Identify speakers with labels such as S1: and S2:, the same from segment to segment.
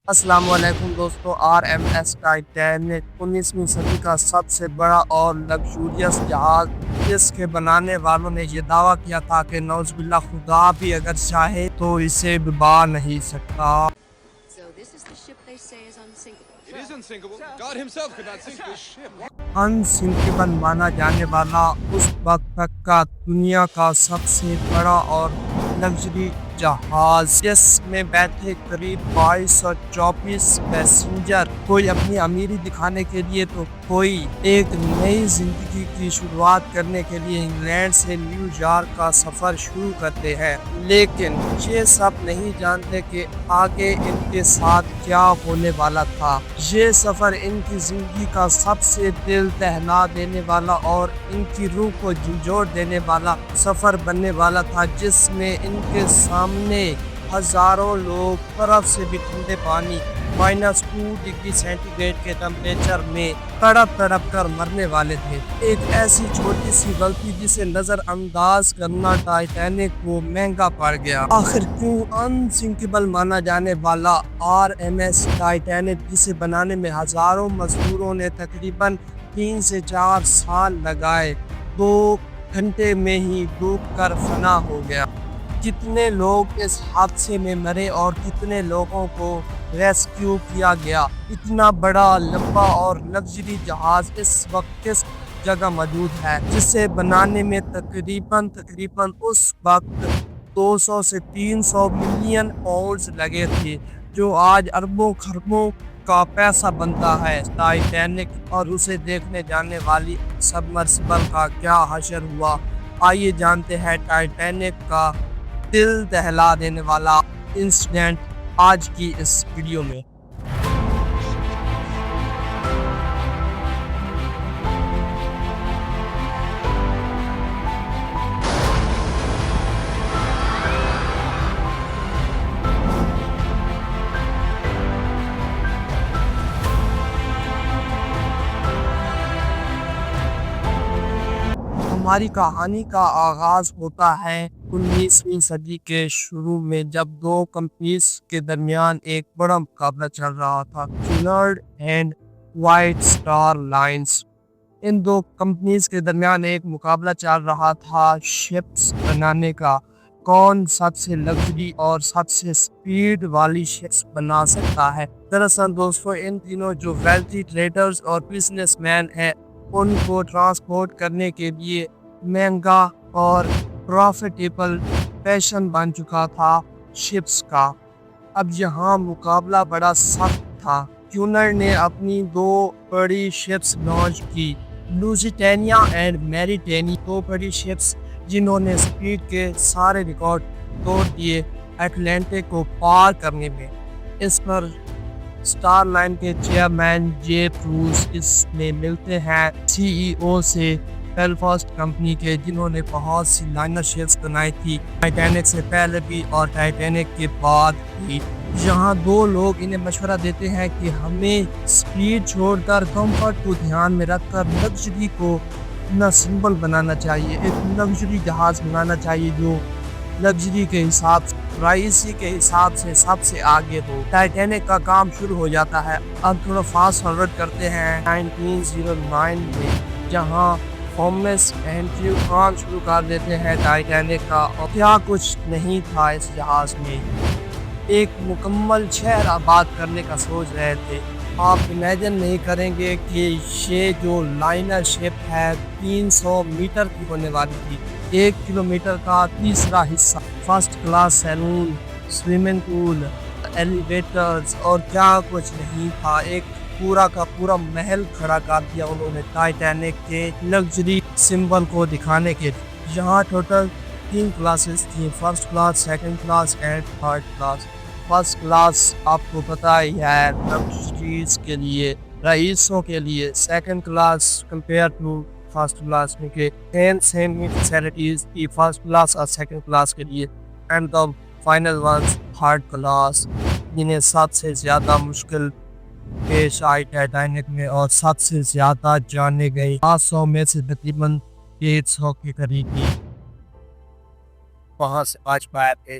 S1: السلام علیکم دوستو، آر ایم ایس ٹائٹینک 19ویں صدی کا سب سے بڑا اور لگژریس جہاز، جس کے بنانے والوں نے یہ دعویٰ کیا تھا کہ نعوذ باللہ خدا بھی اگر چاہے تو اسے ڈبا نہیں سکتا۔ انسنکیبل مانا جانے والا اس وقت تک کا دنیا کا سب سے بڑا اور لگژری جہاز، جس میں بیٹھے قریب 2224 پیسنجر، کوئی اپنی امیری دکھانے کے لیے تو کوئی ایک نئی زندگی کی شروعات کرنے کے لیے انگلینڈ سے نیو یارک کا سفر شروع کرتے ہیں، لیکن یہ سب نہیں جانتے کہ آگے ان کے ساتھ کیا ہونے والا تھا۔ یہ سفر ان کی زندگی کا سب سے دل دہلا دینے والا اور ان کی روح کو جھنجھوڑ دینے والا سفر بننے والا تھا، جس میں ان کے سامنے ہزاروں لوگ برف سے بھی ٹھنڈے پانی -2 ڈگری سینٹی گریڈ کے ٹمپریچر میں تڑپ تڑپ کر مرنے والے تھے۔ ایک ایسی چھوٹی سی غلطی جسے نظر انداز کرنا ٹائٹینک کو مہنگا پڑ گیا۔ آخر کیوں انسنکیبل مانا جانے والا آر ایم ایس ٹائٹینک، جسے بنانے میں ہزاروں مزدوروں نے تقریباً 3 سے 4 سال لگائے، 2 گھنٹے میں ہی ڈوب کر فنا ہو گیا۔ کتنے لوگ اس حادثے میں مرے اور کتنے لوگوں کو ریسکیو کیا گیا؟ اتنا بڑا، لمبا اور لگژری جہاز اس وقت کس جگہ موجود ہے، جسے بنانے میں تقریباً اس وقت 200 سے 300 ملین پاؤنڈز لگے تھے، جو آج اربوں خربوں کا پیسہ بنتا ہے۔ ٹائٹینک اور اسے دیکھنے جانے والی سبمرسیبل کا کیا حشر ہوا؟ آئیے جانتے ہیں ٹائٹینک کا دل دہلا دینے والا انسیڈنٹ آج کی اس ویڈیو میں۔ ہماری کہانی کا آغاز ہوتا ہے 19ویں صدی کے شروع میں، جب 2 کمپنیز کے درمیان ایک بڑا مقابلہ چل رہا تھا، Cunard and White Star Lines. ان 2 کمپنیز کے درمیان ایک مقابلہ چل رہا تھا شپس بنانے کا، کون سب سے لگژری اور سب سے سپیڈ والی شپس بنا سکتا ہے۔ دراصل دوستو، ان دنوں جو ویلتھی ٹریڈرز اور بزنس مین ہیں، ان کو ٹرانسپورٹ کرنے کے لیے مہنگا اور پروفیٹیبل پیشن بن چکا تھا شپس کا۔ اب یہاں مقابلہ بڑا سخت تھا۔ کیونارڈ نے اپنی 2 بڑی شپس لانچ کی، لوزیٹینیا اینڈ میریٹینیا، 2 بڑی شپس جنہوں نے سپیڈ کے سارے ریکارڈ توڑ دیے اٹلانٹک کو پار کرنے میں۔ اس پر اسٹار لائن کے چیئرمین جیف روس اس میں ملتے ہیں سی ای او سے بیلفاسٹ کمپنی کے، جنہوں نے بہت سی لائنر شپس بنائی تھی، ٹائٹینک سے پہلے بھی اور ٹائٹینک کے بعد بھی۔ یہاں 2 لوگ انہیں مشورہ دیتے ہیں کہ ہمیں سپیڈ چھوڑ کر کمفرٹ کو دھیان میں رکھ کر لگژری کو اپنا سمبل بنانا چاہیے، ایک لگژری جہاز بنانا چاہیے جو لگژری کے حساب سے، پرائسی کے حساب سے سب سے آگے ہو۔ ٹائٹینک کا کام شروع ہو جاتا ہے۔ اب تھوڑا فاسٹ فارورڈ کرتے ہیں 1909 میں، جہاں تھامس اینڈریو کام شروع کر دیتے ہیں ٹائٹینک کا، اور کیا کچھ نہیں تھا اس جہاز میں، ایک مکمل شہر آباد کرنے کا سوچ رہے تھے۔ آپ امیجن نہیں کریں گے کہ یہ جو لائنر شپ ہے 300 میٹر کی ہونے والی تھی، 1 کلومیٹر کا تیسرا حصہ، فرسٹ کلاس سیلون، سوئمنگ پول، ایلیویٹرز اور کیا کچھ نہیں تھا۔ ایک پورا کا پورا محل کھڑا کر دیا انہوں نے ٹائٹینک کے لگژری سمبل کو دکھانے کے لیے۔ یہاں ٹوٹل 3 کلاسز تھیں، first class, second class and third class. First class آپ کو پتہ ہی ہے لگژریز کے لیے، رئیسوں کے لیے۔ Second class compare to first class میں کہ سیم فیسلٹیز تھی فرسٹ کلاس اور سیکنڈ کلاس کے لیے، and the final ones third class, جنہیں سب سے زیادہ مشکل پیش آئی ٹائٹینک میں اور سب سے زیادہ جانے گئی۔ 500 میں سے تقریباً 150 کے قریب ہی وہاں سے بچ پائے تھے۔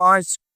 S1: 5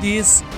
S1: 30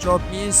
S1: 24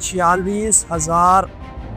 S1: 46,000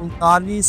S1: 39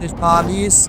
S1: 43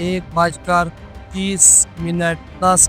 S1: 1:30 10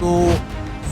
S1: 2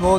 S1: 2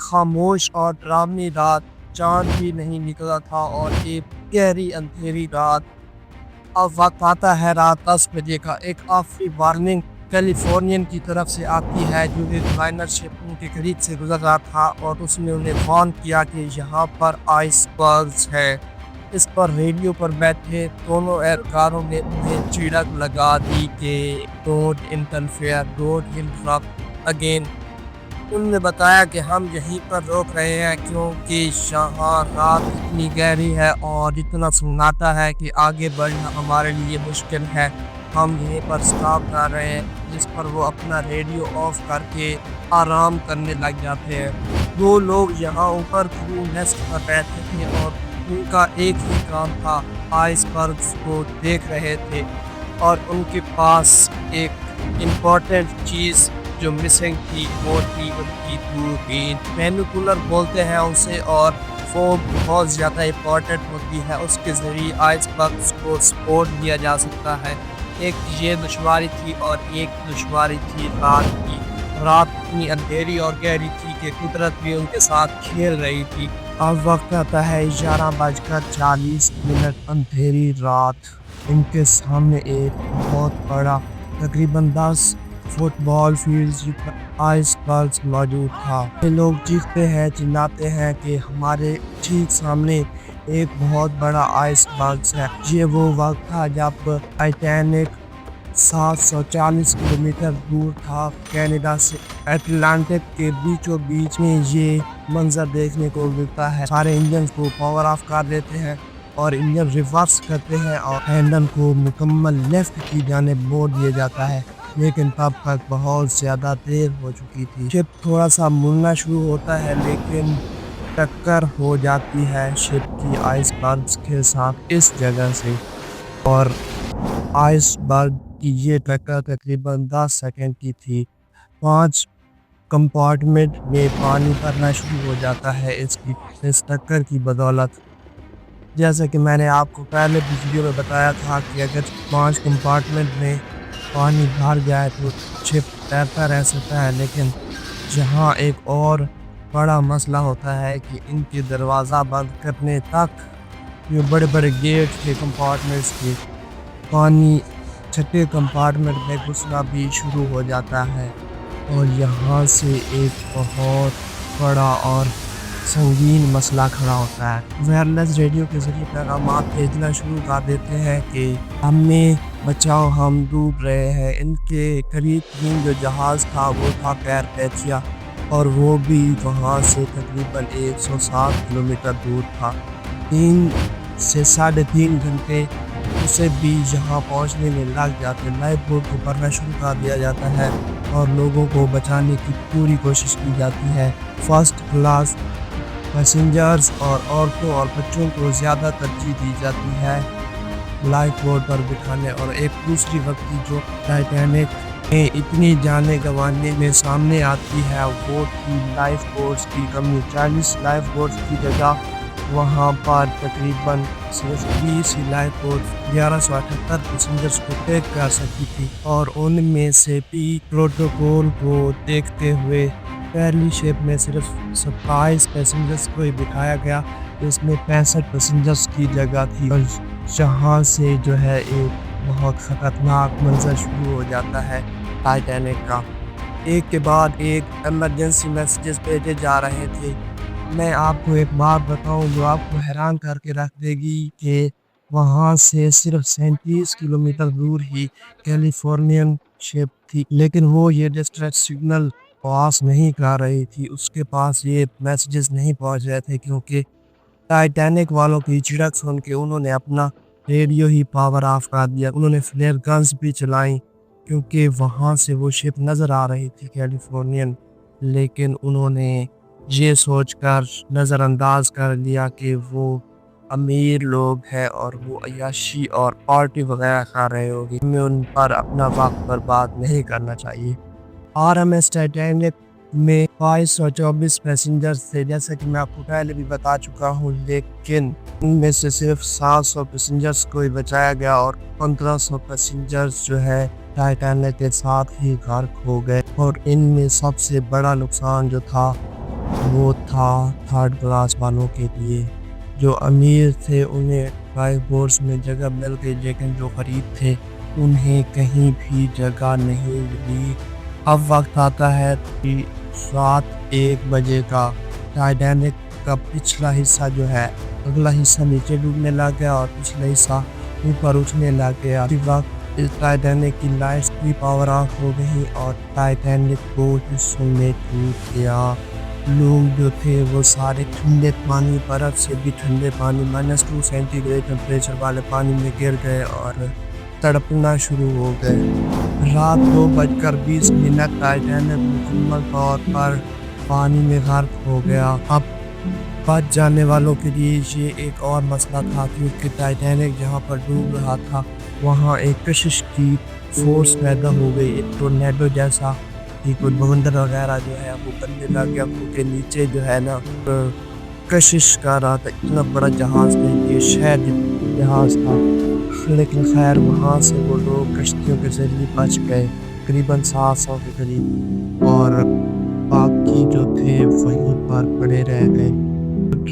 S1: خاموش اور ڈراؤنی رات، چاند بھی نہیں نکلا تھا اور ایک گہری اندھیری رات۔ اب وقت آتا ہے رات 10 بجے کا۔ ایک آخری وارننگ کیلیفورنین کی طرف سے آتی ہے، جو ایک لائنر شپ ان کے قریب سے گزر رہا تھا اور اس نے انہیں وارن کیا کہ یہاں پر آئس برگز ہے۔ اس پر ریڈیو پر بیٹھے دونوں اہلکاروں نے انہیں چڑک لگا دی کہ don't interfere, don't interrupt again. انہوں نے بتایا کہ ہم یہیں پر روک رہے ہیں کیونکہ یہاں رات اتنی گہری ہے اور اتنا سناٹا ہے کہ آگے بڑھنا ہمارے لیے مشکل ہے۔ ہم یہیں پر سٹاپ کر رہے ہیں، جس پر وہ اپنا ریڈیو آف کر کے آرام کرنے لگ جاتے ہیں۔ دو لوگ یہاں اوپر کرو نیسٹ پر بیٹھے تھے اور ان کا ایک ہی کام تھا، آئس برگز کو دیکھ رہے تھے، اور ان کے پاس ایک امپورٹنٹ چیز جو مسنگ تھی وہ تھی ان کی دوربین۔ بینوکولر بولتے ہیں اسے، اور وہ بہت زیادہ امپورٹنٹ ہوتی ہے، اس کے ذریعے آئس برگز کو سپورٹ دیا جا سکتا ہے۔ ایک یہ دشواری تھی اور ایک دشواری تھی رات کی۔ رات اتنی اندھیری اور گہری تھی کہ قدرت بھی ان کے ساتھ کھیل رہی تھی۔ اب وقت آتا ہے 11:40۔ اندھیری رات۔ ان کے سامنے ایک بہت بڑا تقریباً 10 فٹ بال فیلڈ جس پر آئس برگز موجود تھا۔ یہ لوگ چیختے ہیں، چلاتے ہیں کہ ہمارے ٹھیک سامنے ایک بہت بڑا آئس برگز ہے۔ یہ وہ وقت تھا جب ٹائٹینک 740 کلومیٹر دور تھا کینیڈا سے۔ اٹلانٹک کے بیچوں بیچ میں یہ منظر دیکھنے کو ملتا ہے۔ سارے انجنز کو پاور آف کر دیتے ہیں اور انجن ریورس کرتے ہیں اور ہینڈل کو مکمل لیفٹ کی جانب موڑ دیا جاتا ہے، لیکن تب تک بہت زیادہ دیر ہو چکی تھی۔ شپ تھوڑا سا مڑنا شروع ہوتا ہے، لیکن ٹکر ہو جاتی ہے شپ کی آئس برگز کے ساتھ اس جگہ سے، اور آئس برگ کی یہ ٹکر تقریباً 10 سیکنڈ کی تھی۔ 5 کمپارٹمنٹ میں پانی بھرنا شروع ہو جاتا ہے اس ٹکر کی بدولت۔ جیسا کہ میں نے آپ کو پہلے بھی ویڈیو میں بتایا تھا کہ اگر 5 کمپارٹمنٹ میں پانی بھر جائے تو شپ تیرتا رہ سکتا ہے، لیکن جہاں ایک اور بڑا مسئلہ ہوتا ہے کہ ان کے دروازہ بند کرنے تک جو بڑے بڑے گیٹ کے کمپارٹمنٹس کے پانی چھٹے کمپارٹمنٹ میں گھسنا بھی شروع ہو جاتا ہے، اور یہاں سے ایک بہت بڑا اور سنگین مسئلہ کھڑا ہوتا ہے۔ وائرلیس ریڈیو کے ذریعے پیغامات بھیجنا شروع کر دیتے ہیں کہ ہمیں بچاؤ، ہم ڈوب رہے ہیں۔ ان کے قریب ترین جو جہاز تھا وہ تھا کیرپیتھیا، اور وہ بھی وہاں سے تقریباً 107 کلومیٹر دور تھا۔ 3 سے 3.5 گھنٹے اسے بھی یہاں پہنچنے میں لگ جاتے۔ لائف بوٹ کو بھرنا شروع کر دیا جاتا ہے اور لوگوں کو بچانے کی پوری کوشش کی جاتی ہے۔ فرسٹ کلاس پیسنجرز اور عورتوں اور بچوں کو زیادہ ترجیح دی جاتی ہے لائف بوٹ پر بٹھانے، اور ایک دوسری وقت جو ٹائٹینک میں اتنی جانیں گنوانے میں سامنے آتی ہے وہ تھی لائف بوٹس کی کمی۔ 40 لائف بوٹس کی جگہ وہاں پر تقریباً صرف 20 ہی لائف بوٹ 1178 پیسنجرز کو ٹیک کر سکی تھی، اور ان میں سے بھی پروٹوکول کو دیکھتے ہوئے پہلی شپ میں صرف 27 پیسنجرز کو ہی بٹھایا گیا، جس میں 65 پیسنجرز کی جگہ تھی۔ اور جہاں سے جو ہے ایک بہت خطرناک منظر شروع ہو جاتا ہے ٹائٹینک کا۔ ایک کے بعد ایک ایمرجنسی میسیجز بھیجے جا رہے تھے۔ میں آپ کو ایک بات بتاؤں جو آپ کو حیران کر کے رکھ دے گی کہ وہاں سے صرف 37 کلومیٹر دور ہی کیلیفورنین شپ تھی، لیکن وہ یہ ڈسٹریس سگنل پاس نہیں کر رہی تھی، اس کے پاس یہ میسیجز نہیں پہنچ رہے تھے، کیونکہ ٹائٹینک والوں کی جھڑک سن کے انہوں نے اپنا ریڈیو ہی پاور آف کر دیا۔ انہوں نے فلیئر گنز بھی چلائیں کیونکہ وہاں سے وہ شپ نظر آ رہی تھی کیلیفورنین، لیکن انہوں نے یہ سوچ کر نظر انداز کر لیا کہ وہ امیر لوگ ہیں اور وہ عیاشی اور پارٹی وغیرہ کر رہے ہوگی، ہمیں ان پر اپنا وقت برباد نہیں کرنا چاہیے۔ RMS ٹائٹینک میں 524 پیسنجرز تھے، جیسا کہ میں آپ کو پہلے بھی بتا چکا ہوں، لیکن ان میں سے صرف 700 پیسنجرز کو ہی بچایا گیا اور 1500 پیسنجرز جو ہے ٹائٹینک کے ساتھ ہی غرق ہو گئے۔ اور ان میں سب سے بڑا نقصان جو تھا وہ تھا تھرڈ کلاس والوں کے لیے۔ جو امیر تھے انہیں ڈرائیو بورڈز میں جگہ مل گئی، لیکن جو غریب تھے انہیں کہیں بھی جگہ نہیں ملی۔ اب وقت آتا ہے کہ رات 1 بجے کا۔ ٹائٹینک کا پچھلا حصہ جو ہے، اگلا حصہ نیچے ڈوبنے لگ گیا اور پچھلا حصہ اوپر اٹھنے لگ گیا۔ اسی وقت ٹائٹینک کی لائٹس بھی پاور آف ہو گئی اور ٹائٹینک 2 حصوں میں ٹوٹ گیا۔ لوگ جو تھے وہ سارے ٹھنڈے پانی، برف سے بھی ٹھنڈے پانی، -2 سینٹی گریڈ ٹمپریچر والے پانی میں گر گئے اور تڑپنا شروع ہو گئے۔ رات 2:20 ٹائٹینک مکمل طور پر پانی میں غرق ہو گیا۔ اب بچ جانے والوں کے لیے یہ ایک اور مسئلہ تھا، کیونکہ ٹائٹینک جہاں پر ڈوب رہا تھا وہاں ایک کشش کی فورس پیدا ہو گئی، ایک ٹورنیڈو جیسا کہ کوئی بمندر وغیرہ جو ہے وہ بننے لگ گیا، کیونکہ نیچے جو ہے نا کشش کر رہا تھا۔ اتنا بڑا جہاز نہیں، یہ شہر جہاز تھا، لیکن خیر وہاں سے وہ لوگ کشتیوں کے ذریعے بچ گئے، تقریباً 700 کے قریب، اور باقی جو تھے وہیں پر پڑے رہ گئے۔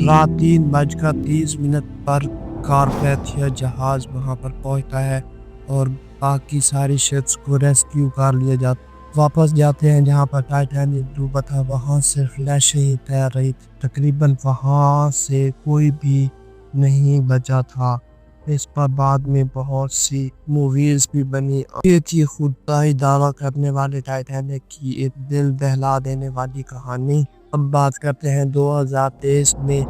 S1: رات 3:30 پر کارپیتھیا جہاز وہاں پر پہنچتا ہے اور باقی ساری شپس کو ریسکیو کر لیا جاتا۔ واپس جاتے ہیں جہاں پر ٹائٹینک ڈوبا تھا، وہاں صرف لاشیں ہی تیر رہی تھی، تقریباً وہاں سے کوئی بھی نہیں بچا تھا۔ اس پر بعد میں بہت سی موویز بھی بنی۔ یہ تھی خودائی دعویٰ کرنے والے ٹائٹینک کی ایک دل دہلا دینے والی کہانی۔ اب بات کرتے ہیں 2023 میں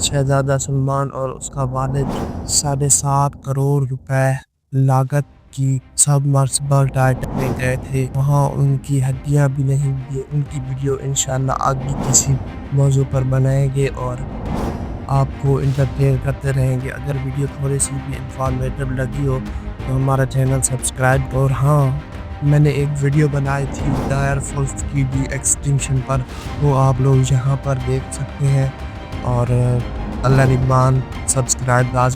S1: شہزادہ سلمان اور اس کا والد 7.5 کروڑ روپے لاگت کی سبمرسیبل ٹائٹینک میں گئے تھے، وہاں ان کی ہڈیاں بھی نہیں ملی۔ ان کی ویڈیو انشاءاللہ آگے کسی موضوع پر بنائیں گے اور آپ کو انٹرٹین کرتے رہیں گے۔ اگر ویڈیو تھوڑی سی بھی انفارمیٹیو لگی ہو تو ہمارا چینل سبسکرائب، اور ہاں میں نے ایک ویڈیو بنائی تھی ڈائر فولف کی ڈی ایکسٹنکشن پر، وہ آپ لوگ یہاں پر دیکھ سکتے ہیں، اور اللہ نگہبان، سبسکرائب لازمی